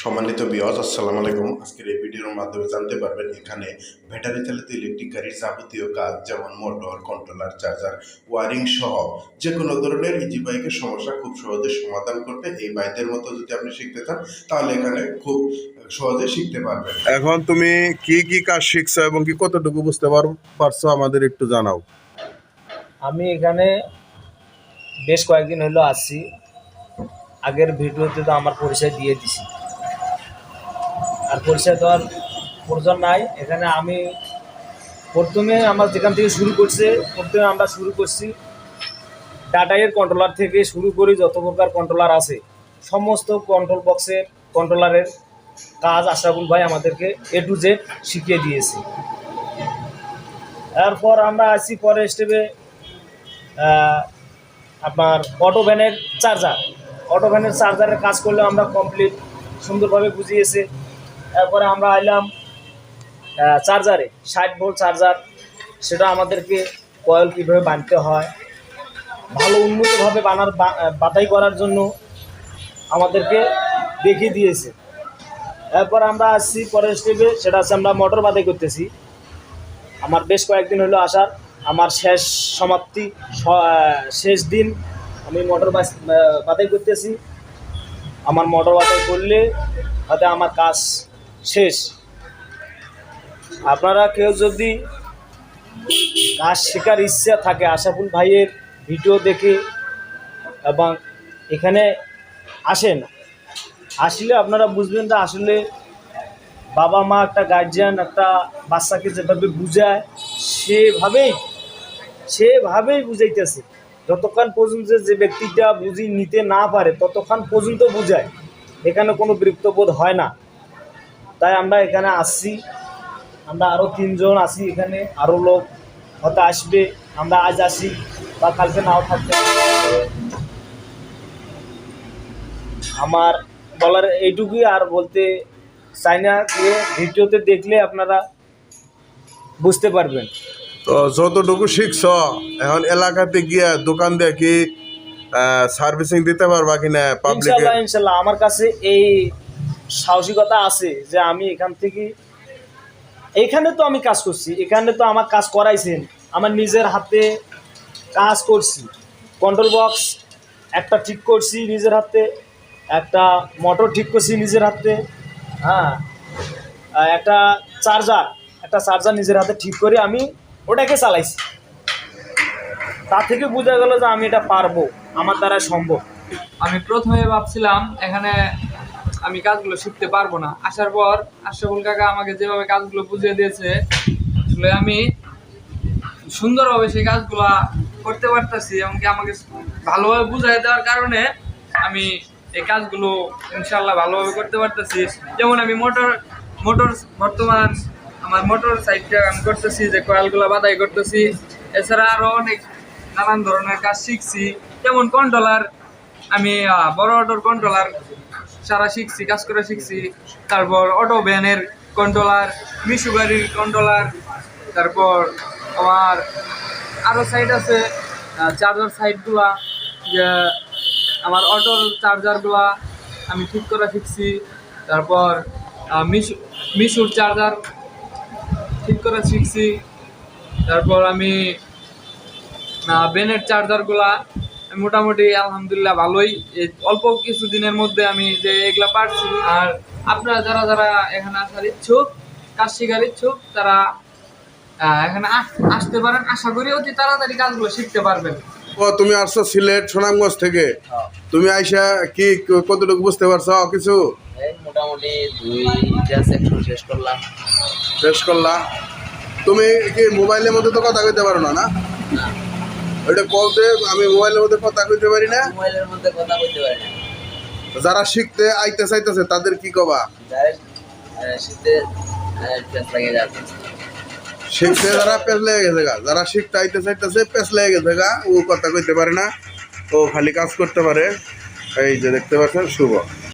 সম্মানিত ভিউয়ার্স, আসসালামু আলাইকুম। আজকের এই ভিডিওর মাধ্যমে জানতে পারবেন এখানে ব্যাটারি চালিত ইলেকট্রিক গাড়ির যাবতীয় কাজ, যেমন মোটর, কন্ট্রোলার, চার্জার, ওয়ারিং সহ যে কোনো ধরনের ইজি বাইকের সমস্যা খুব সহজে সমাধান করতে এই বাইকের মতো যদি আপনি শিখতে চান তাহলে এখানে খুব সহজে শিখতে পারবেন। এখন তুমি কি কি কাজ শিখছো এবং কি কতটুকু বুঝতে পারছো আমাদের একটু জানাও। আমি এখানে বেশ কয়েকদিন হলো আসছি। আগের ভিডিওতে তো আমার পরিচয় দিয়ে দিছি, আর পরিচয় দেওয়ার প্রয়োজন নাই। এখানে আমি প্রথমে আমার যেখান থেকে আমরা শুরু করছি টাটাইয়ের কন্ট্রোলার থেকে শুরু করি। যত প্রকার কন্ট্রোলার আছে সমস্ত কন্ট্রোল বক্সের কন্ট্রোলারের কাজ আশরাফুল ভাই আমাদেরকে A to Z শিখিয়ে দিয়েছে। এরপর আমরা আসছি পরে স্টেপে আপনার অটো ভ্যানের চার্জারের কাজ করলে আমরা কমপ্লিট সুন্দরভাবে বুঝিয়েছে। এরপরে আমরা আইলাম চার্জারে 60 ভোল্ট চার্জার, সেটা আমাদেরকে কয়েল কীভাবে বাঁধতে হয় ভালো উন্নতভাবে বাতাই করার জন্য আমাদেরকে দেখিয়ে দিয়েছে। এরপর আমরা আসছি পরের স্টেপে, সেটা আছে আমরা মোটর বাতাই করতেছি। আমার বেশ কয়েকদিন হলো আসার, আমার শেষ দিন আমি মোটর বাতাই করতেছি। আমার মোটর বাতাই করলে হয়তো আমার কাজ শেষ। আপনারা কেউ যদি কাজ শেখার ইচ্ছা থাকে আশরাফুল ভাইয়ের ভিডিও দেখে এবং এখানে আসলে আপনারা বুঝবেন যে আসলে বাবা মা একটা গার্জিয়ান একটা বাচ্চাকে যেভাবে বুঝায় সেভাবেই বুঝাইতেছে। যতক্ষণ পর্যন্ত যে ব্যক্তিটা বুঝি নিতে না পারে ততক্ষণ পর্যন্ত বুঝায়, এখানে কোনো বিরক্তবোধ হয় না। তাই আমরা এখানে আসছি, আমরা আরও 3 জন আছি এখানে, আরও লোক হয়তো আসবে। আমরা আজ আসি বা কালকে নাও থাকতে। আমার বলার এইটুকুই, আর বলতে চাই না। ভিডিওতে দেখলে আপনারা বুঝতে পারবেন। তো যতটুকু শিখছ এখন এলাকাতে গিয়ে দোকান দিয়ে কি সার্ভিসিং দিতে পারবা কিনা পাবলিকে? ইনশাল্লাহ আমার কাছে এই সাহসিকতা আছে যে আমি এখানে তো আমি কাজ করছি, এখানে তো আমার কাজ করাইছেন, আমার নিজের হাতে কাজ করছি। কন্ট্রোল বক্স একটা ঠিক করছি নিজের হাতে, একটা মোটর ঠিক করছি নিজের হাতে, হ্যাঁ, একটা চার্জার নিজের হাতে ঠিক করে আমি ওটাকে চালাইছি। তা থেকে বোঝা গেল যে আমি এটা পারবো, আমার দ্বারা সম্ভব। আমি প্রথমে ভাবছিলাম এখানে আমি কাজগুলো শিখতে পারবো না। আসার পর আশরাফুল কাকা আমাকে যেভাবে কাজগুলো বুঝিয়ে দিয়েছে, আসলে আমি সুন্দরভাবে সেই কাজগুলা করতে পারতেছি। এমনকি আমাকে ভালোভাবে বুঝিয়ে দেওয়ার কারণে আমি এই কাজগুলো ইনশাল্লাহ ভালোভাবে করতে পারতেছি। যেমন আমি বর্তমান আমার মোটর সাইকেল আমি করতেছি, যে কয়েলগুলো বাদাই করতেছি। এছাড়া আরও অনেক নানান ধরনের কাজ শিখছি। যেমন কন্ট্রোলার, আমি বড় অটোর কন্ট্রোলার কাজ করে শিখছি। তারপর অটো ভ্যানের কন্ট্রোলার, মিশু গাড়ির কন্ট্রোলার, তারপর আমার আরও সাইড আছে চার্জার সাইডগুলা, যে আমার অটোর চার্জারগুলা আমি ঠিক করা শিখছি। তারপর মিশুর চার্জার ঠিক করা শিখছি। তারপর আমি ভ্যানের চার্জারগুলা মোটামুটি আলহামদুলিল্লাহ ভালোই, অল্প কিছু দিনের মধ্যে আমি যে এগুলা পারছি। আর আপনারা যারা এখানে আসার ইচ্ছুক, কাজ শেখার ইচ্ছুক, তারা এখানে আসতে পারেন। আশা করি অতি তাড়াতাড়ি কাজগুলো শিখতে পারবেন। ও তুমি আসছো সিলেট সুনামগঞ্জ থেকে, তুমি আইসা কি কতটুকু বুঝতে পারছো কিছু? মোটামুটি 2 সেকশন শেষ করলা। তুমি কি মোবাইলের মধ্যে তো কথা কইতে পারো না? ওইটা বলতে আমি মোবাইলের মধ্যে কথা কইতে পারি না। যারা শিখতে আইতে চাইতেছে তাদের কি কবা? শিখতে যারা পেছ লেগে গেছে গা, যারা শিখতে আইতে চাইতেছে পেছ লেগে গেছে গা, ও কথা কইতে পারে না, ও খালি কাজ করতে পারে। এই যে দেখতে পাচ্ছেন শুভ।